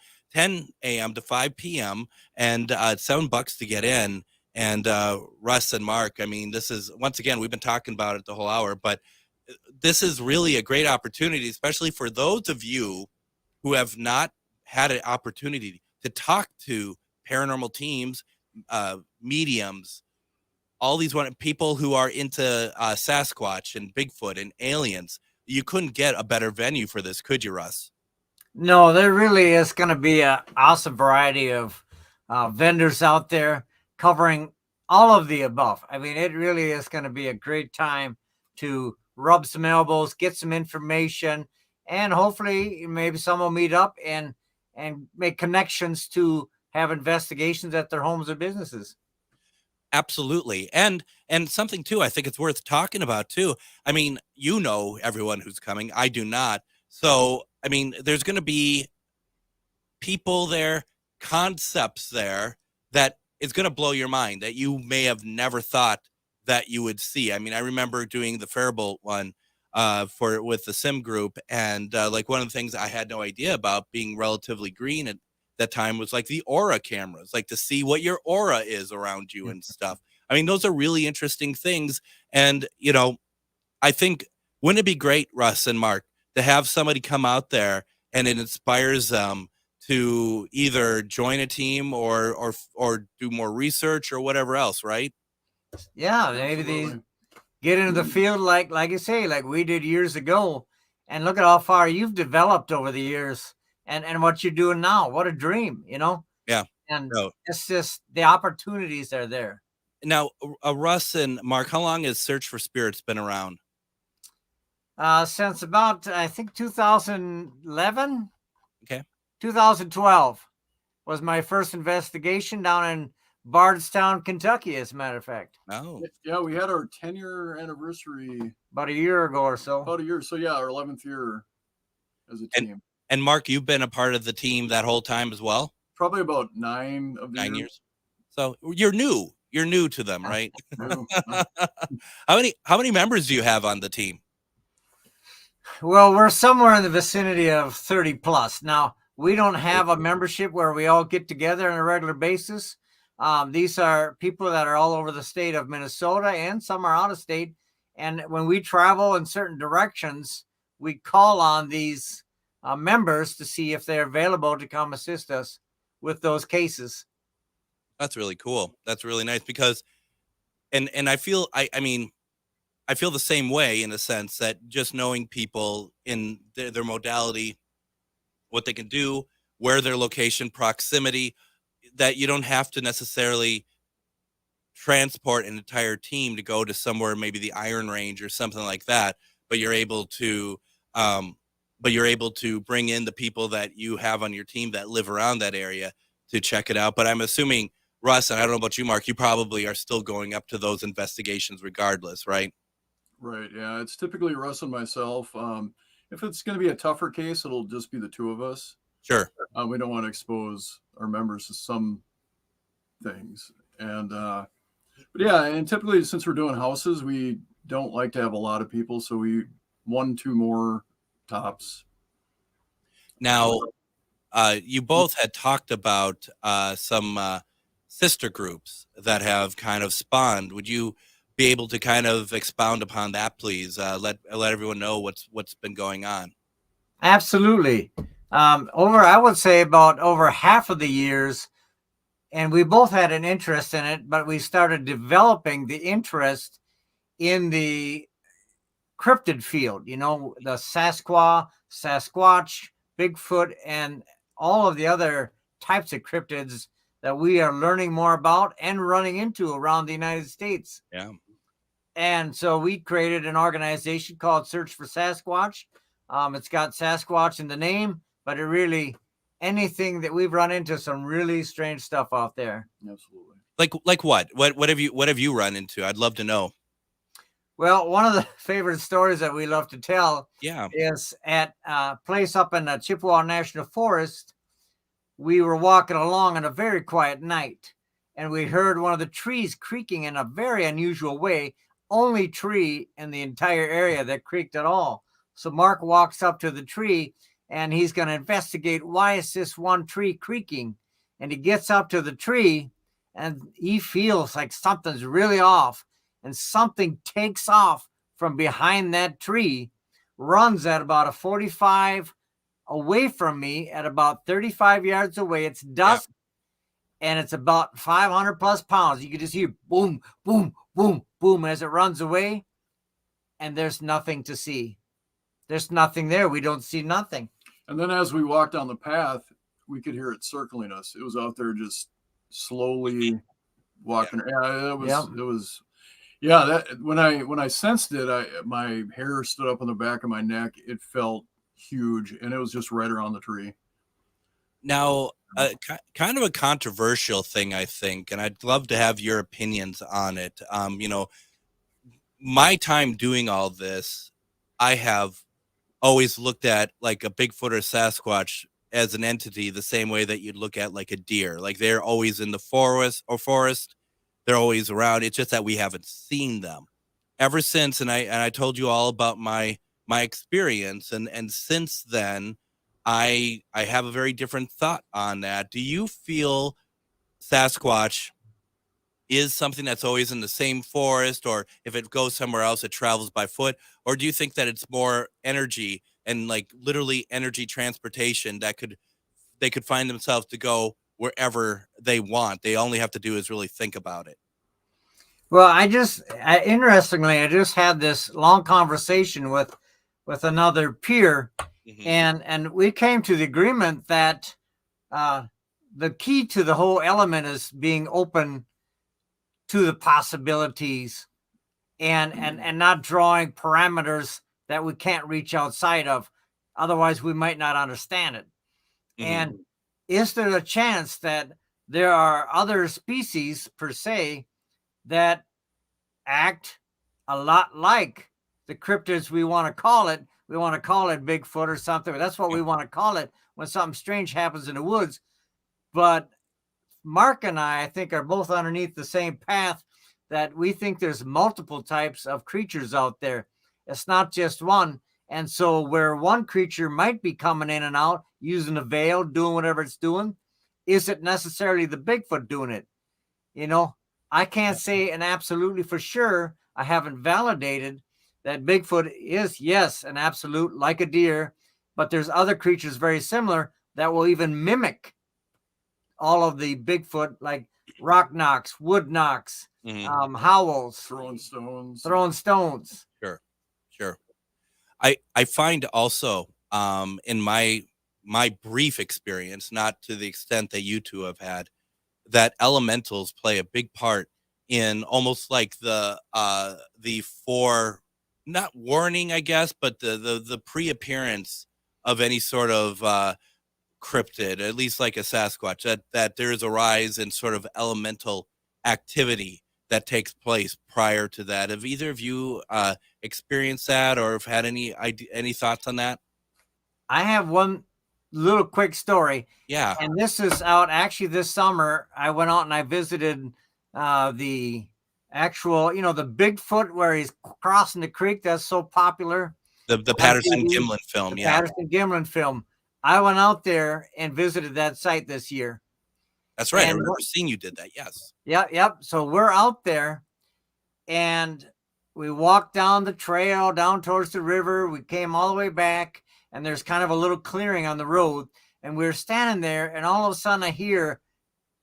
Speaker 6: a.m. to 5 p.m. and it's $7 to get in. And Russ and Mark, I mean, this is, once again, we've been talking about it the whole hour, but this is really a great opportunity, especially for those of you who have not had an opportunity to talk to paranormal teams, mediums, all these people who are into Sasquatch and Bigfoot and aliens. You couldn't get a better venue for this, could you, Russ?
Speaker 8: No, there really is going to be an awesome variety of vendors out there covering all of the above. I mean, it really is going to be a great time to rub some elbows, get some information, and hopefully maybe some will meet up and make connections to have investigations at their homes or businesses.
Speaker 6: Absolutely. And something too, I think it's worth talking about too. I mean, you know everyone who's coming. I do not. So, I mean, there's going to be people there, concepts there that is going to blow your mind that you may have never thought that you would see. I mean, I remember doing the Faribault one with the Sim group, and like one of the things I had no idea about being relatively green at that time was like the aura cameras, like to see what your aura is around you and stuff. I mean, those are really interesting things. And, you know, I think, wouldn't it be great, Russ and Mark, to have somebody come out there and it inspires them to either join a team or do more research or whatever else, right?
Speaker 8: Yeah, maybe they get into the field like you say, like we did years ago, and look at how far you've developed over the years and what you're doing now. What a dream, you know?
Speaker 6: Yeah.
Speaker 8: And it's just the opportunities are there.
Speaker 6: Now, Russ and Mark, how long has Search for Spirits been around?
Speaker 8: Since about, I think, 2011.
Speaker 6: Okay.
Speaker 8: 2012 was my first investigation down in Bardstown, Kentucky, as a matter of fact.
Speaker 6: Oh.
Speaker 7: Yeah, we had our 10-year anniversary
Speaker 8: about a year ago or so.
Speaker 7: About a year. So, yeah, our 11th year as a team.
Speaker 6: And Mark, you've been a part of the team that whole time as well?
Speaker 7: Probably about 9 of the
Speaker 6: 9 years. So you're new. You're new to them, right? How many members do you have on the team?
Speaker 8: Well, we're somewhere in the vicinity of 30 plus. Now, we don't have a membership where we all get together on a regular basis. These are people that are all over the state of Minnesota, and some are out of state. And when we travel in certain directions, we call on these members to see if they're available to come assist us with those cases.
Speaker 6: That's really cool. That's really nice because, and I feel, I mean, I feel the same way in the sense that just knowing people in their modality, what they can do, where their location, proximity, that you don't have to necessarily transport an entire team to go to somewhere, maybe the Iron Range or something like that, but you're able to bring in the people that you have on your team that live around that area to check it out. But I'm assuming, Russ, and I don't know about you, Mark, you probably are still going up to those investigations regardless, right?
Speaker 7: Right. Yeah. It's typically Russ and myself. If it's going to be a tougher case, it'll just be the two of us.
Speaker 6: Sure.
Speaker 7: We don't want to expose our members to some things. And, but yeah, and typically since we're doing houses, we don't like to have a lot of people. So 1, 2 more tops.
Speaker 6: Now, you both had talked about some sister groups that have kind of spawned. Would you be able to kind of expound upon that, please? Let everyone know what's been going on.
Speaker 8: Absolutely. I would say about over half of the years, and we both had an interest in it, but we started developing the interest in the cryptid field, the Sasquatch, Bigfoot, and all of the other types of cryptids that we are learning more about and running into around the United States.
Speaker 6: Yeah.
Speaker 8: And so we created an organization called Search for Sasquatch. It's got Sasquatch in the name, but it really, anything that we've run into, some really strange stuff out there.
Speaker 7: Absolutely.
Speaker 6: Like what? What have you run into? I'd love to know.
Speaker 8: Well, one of the favorite stories that we love to tell is at a place up in the Chippewa National Forest. We were walking along on a very quiet night, and we heard one of the trees creaking in a very unusual way. Only tree in the entire area that creaked at all. So Mark walks up to the tree, and he's going to investigate, why is this one tree creaking? And he gets up to the tree, and he feels like something's really off. And something takes off from behind that tree, runs at about a 45 away from me, at about 35 yards away. It's dusk, and it's about 500 plus pounds. You can just hear boom, boom, boom, boom as it runs away, and there's nothing to see. There's nothing there. We don't see nothing.
Speaker 7: And then as we walked down the path, we could hear it circling us. It was out there just slowly walking. Yeah, it was. Yeah, that when I sensed it, my hair stood up on the back of my neck. It felt huge, and it was just right around the tree.
Speaker 6: Now, kind of a controversial thing, I think, and I'd love to have your opinions on it. My time doing all this, I have always looked at like a Bigfoot or Sasquatch as an entity the same way that you'd look at like a deer. Like they're always in the forest. They're always around. It's just that we haven't seen them ever since. And I told you all about my experience. And since then, I have a very different thought on that. Do you feel Sasquatch is something that's always in the same forest, or if it goes somewhere else, it travels by foot? Or do you think that it's more energy and like literally energy transportation that they could find themselves to go wherever they want? They only have to do is really think about it.
Speaker 8: Well, interestingly, I just had this long conversation with another peer, and we came to the agreement that the key to the whole element is being open to the possibilities and not drawing parameters that we can't reach outside of. Otherwise, we might not understand it. And is there a chance that there are other species per se that act a lot like the cryptids we want to call it? We want to call it Bigfoot or something. That's what we want to call it when something strange happens in the woods. But Mark and I think, are both underneath the same path, that we think there's multiple types of creatures out there. It's not just one. And so where one creature might be coming in and out, using a veil, doing whatever it's doing, is it necessarily the Bigfoot doing it? I can't say an absolutely for sure. I haven't validated that Bigfoot is, yes, an absolute like a deer, but there's other creatures very similar that will even mimic all of the Bigfoot, like rock knocks, wood knocks, howls,
Speaker 7: throwing stones.
Speaker 6: Sure. I find also in my brief experience, not to the extent that you two have had, that elementals play a big part in almost like the not warning, I guess, but the pre-appearance of any sort of cryptid, at least like a Sasquatch, that there is a rise in sort of elemental activity that takes place prior to that. Have either of you experienced that, or have had any thoughts on that?
Speaker 8: I have one little quick story.
Speaker 6: Yeah.
Speaker 8: And this is out actually this summer. I went out and I visited the actual, the Bigfoot where he's crossing the creek. That's so popular.
Speaker 6: The Patterson Gimlin film.
Speaker 8: Patterson Gimlin film. I went out there and visited that site this year.
Speaker 6: That's right. I remember seeing you did that. Yes.
Speaker 8: Yep. So we're out there and we walked down the trail down towards the river. We came all the way back and there's kind of a little clearing on the road, and we were standing there, and all of a sudden I hear,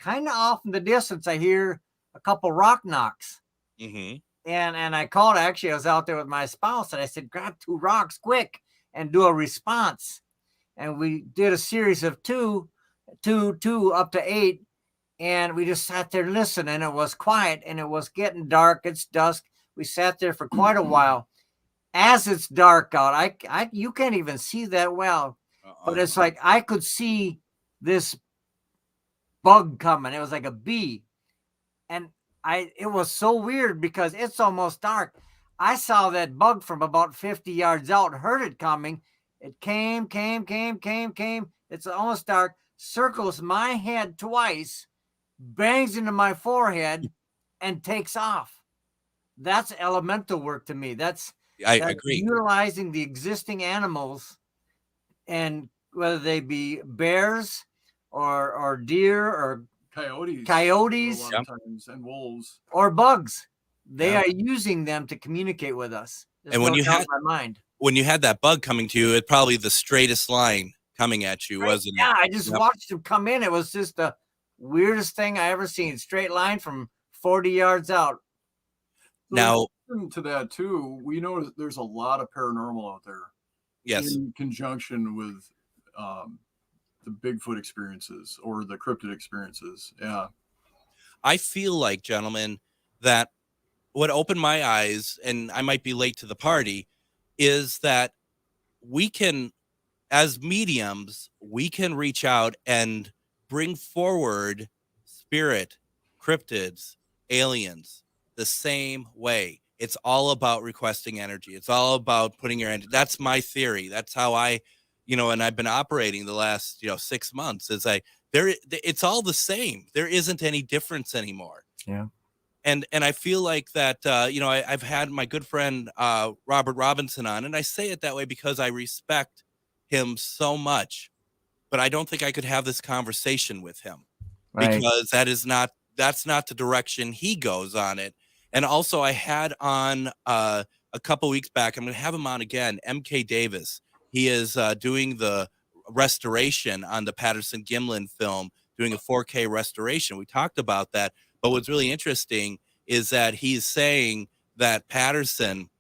Speaker 8: kind of off in the distance, I hear a couple rock knocks.
Speaker 6: Mm-hmm.
Speaker 8: And I called, actually, I was out there with my spouse, and I said, grab 2 rocks quick and do a response. And we did a series of two up to 8. And we just sat there listening. It was quiet, and it was getting dark. It's dusk. We sat there for quite a while. As it's dark out, you can't even see that well, but it's like I could see this bug coming. It was like a bee, and it was so weird because it's almost dark. I saw that bug from about 50 yards out, heard it coming. It came. It's almost dark, circles my head twice, bangs into my forehead, and takes off. That's elemental work to me. That's
Speaker 6: I agree.
Speaker 8: Utilizing the existing animals, and whether they be bears or deer or
Speaker 7: coyotes
Speaker 8: a lot
Speaker 7: of times, and wolves
Speaker 8: or bugs, they are using them to communicate with us. There's
Speaker 6: and when
Speaker 8: no
Speaker 6: you
Speaker 8: doubt
Speaker 6: had
Speaker 8: in my mind,
Speaker 6: when you had that bug coming to you, it's probably the straightest line coming at you, wasn't it?
Speaker 8: Yeah, I just watched him come in. It was just the weirdest thing I ever seen. Straight line from 40 yards out.
Speaker 6: Now,
Speaker 7: to that too, we know there's a lot of paranormal out there.
Speaker 6: Yes.
Speaker 7: In conjunction with the Bigfoot experiences or the cryptid experiences. Yeah.
Speaker 6: I feel like, gentlemen, that what opened my eyes, and I might be late to the party, is that we can, as mediums, we can reach out and bring forward spirit, cryptids, aliens the same way. It's all about requesting energy. It's all about putting your energy. That's my theory. That's how I, and I've been operating the last, 6 months it's all the same. There isn't any difference anymore.
Speaker 8: Yeah.
Speaker 6: And I feel like that, I've had my good friend, Robert Robinson on, and I say it that way because I respect him so much, but I don't think I could have this conversation with him because that's not the direction he goes on it. And also I had on a couple weeks back, I'm going to have him on again, MK Davis. He is doing the restoration on the Patterson Gimlin film, doing a 4K restoration. We talked about that. But what's really interesting is that he's saying that Patterson,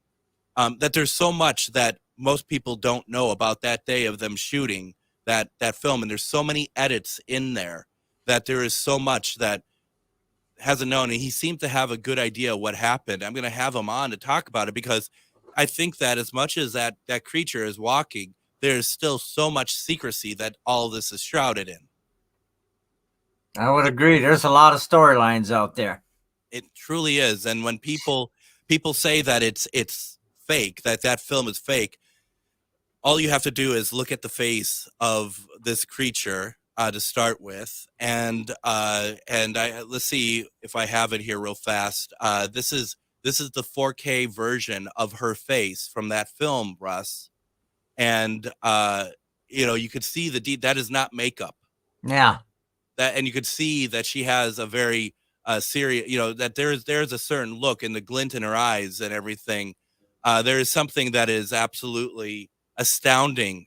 Speaker 6: that there's so much that most people don't know about that day of them shooting that film. And there's so many edits in there that there is so much that hasn't known. And he seemed to have a good idea what happened. I'm going to have him on to talk about it because I think that as much as that creature is walking, there's still so much secrecy that all this is shrouded in.
Speaker 8: I would agree. There's a lot of storylines out there.
Speaker 6: It truly is. And when people say that it's fake, that film is fake, all you have to do is look at the face of this creature to start with. And let's see if I have it here real fast. This is the 4K version of her face from that film, Russ. And you could see that is not makeup.
Speaker 8: Yeah.
Speaker 6: And you could see that she has a very serious, that there's a certain look in the glint in her eyes and everything. There is something that is absolutely astounding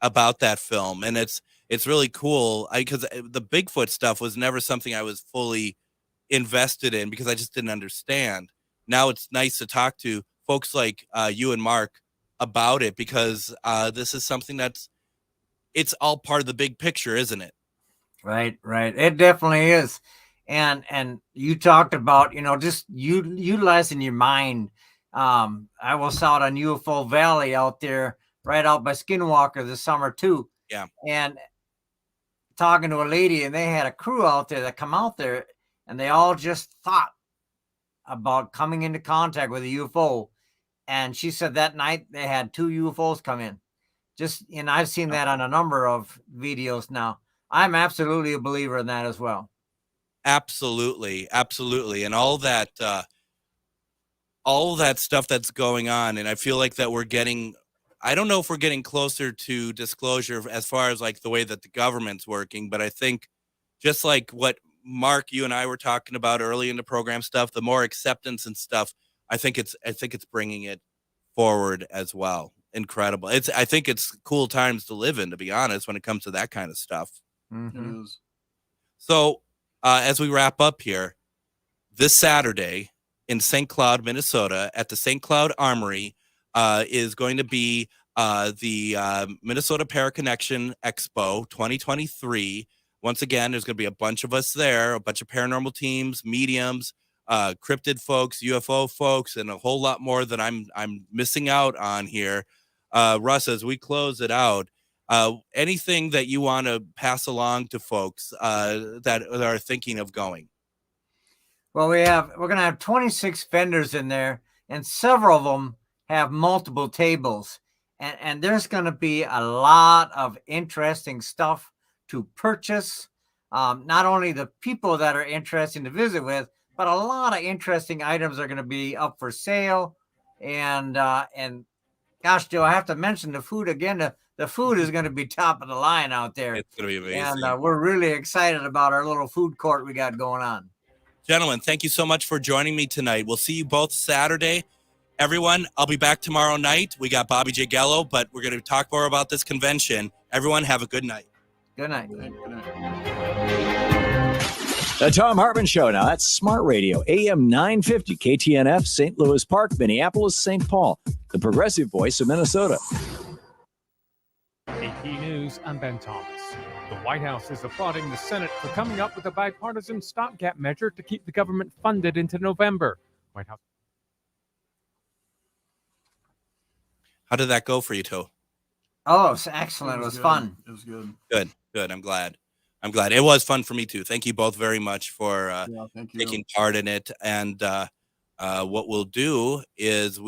Speaker 6: about that film, and it's really cool because the Bigfoot stuff was never something I was fully invested in because I just didn't understand. Now it's nice to talk to folks like you and Mark about it because this is something it's all part of the big picture, isn't it?
Speaker 8: Right. It definitely is. And you talked about, just utilizing your mind. I was out on UFO Valley out there, right out by Skinwalker this summer too.
Speaker 6: Yeah.
Speaker 8: And talking to a lady, and they had a crew out there that come out there, and they all just thought about coming into contact with a UFO. And she said that night they had 2 UFOs come in. And I've seen that on a number of videos now. I'm absolutely a believer in that as well.
Speaker 6: Absolutely. And all that stuff that's going on. And I feel like that I don't know if we're getting closer to disclosure as far as like the way that the government's working, but I think just like what Mark, you and I were talking about early in the program stuff, the more acceptance and stuff, I think it's bringing it forward as well. incredible. I think it's cool times to live in, to be honest, when it comes to that kind of stuff.
Speaker 7: It is.
Speaker 6: So as we wrap up here, this Saturday in St. Cloud, Minnesota, at the St. Cloud Armory, is going to be the Minnesota Paraconnection Expo 2023. Once again, there's going to be a bunch of us there, a bunch of paranormal teams, mediums, cryptid folks, UFO folks, and a whole lot more that I'm missing out on here. Russ, as we close it out, anything that you want to pass along to folks that are thinking of going?
Speaker 8: Well, we're going to have 26 vendors in there, and several of them have multiple tables. And there's going to be a lot of interesting stuff to purchase. Not only the people that are interesting to visit with, but a lot of interesting items are going to be up for sale. And gosh, Joe, I have to mention the food again. The food is going to be top of the line out there.
Speaker 6: It's going to be amazing.
Speaker 8: And we're really excited about our little food court we got going on.
Speaker 6: Gentlemen, thank you so much for joining me tonight. We'll see you both Saturday. Everyone, I'll be back tomorrow night. We got Bobby J. Gallo, but we're going to talk more about this convention. Everyone, have a good night.
Speaker 8: Good night.
Speaker 7: Good night.
Speaker 11: The Tom Hartman Show. Now, that's Smart Radio, AM 950, KTNF, St. Louis Park, Minneapolis, St. Paul, the progressive voice of Minnesota.
Speaker 12: AP News, I'm Ben Thomas. The White House is applauding the Senate for coming up with a bipartisan stopgap measure to keep the government funded into November. White House.
Speaker 6: How did that go for you, Toe?
Speaker 8: Oh, it was excellent. It was fun.
Speaker 7: It was good.
Speaker 6: Good. I'm glad. It was fun for me too. Thank you both very much for
Speaker 7: Thank you.
Speaker 6: taking part in it. And what we'll do is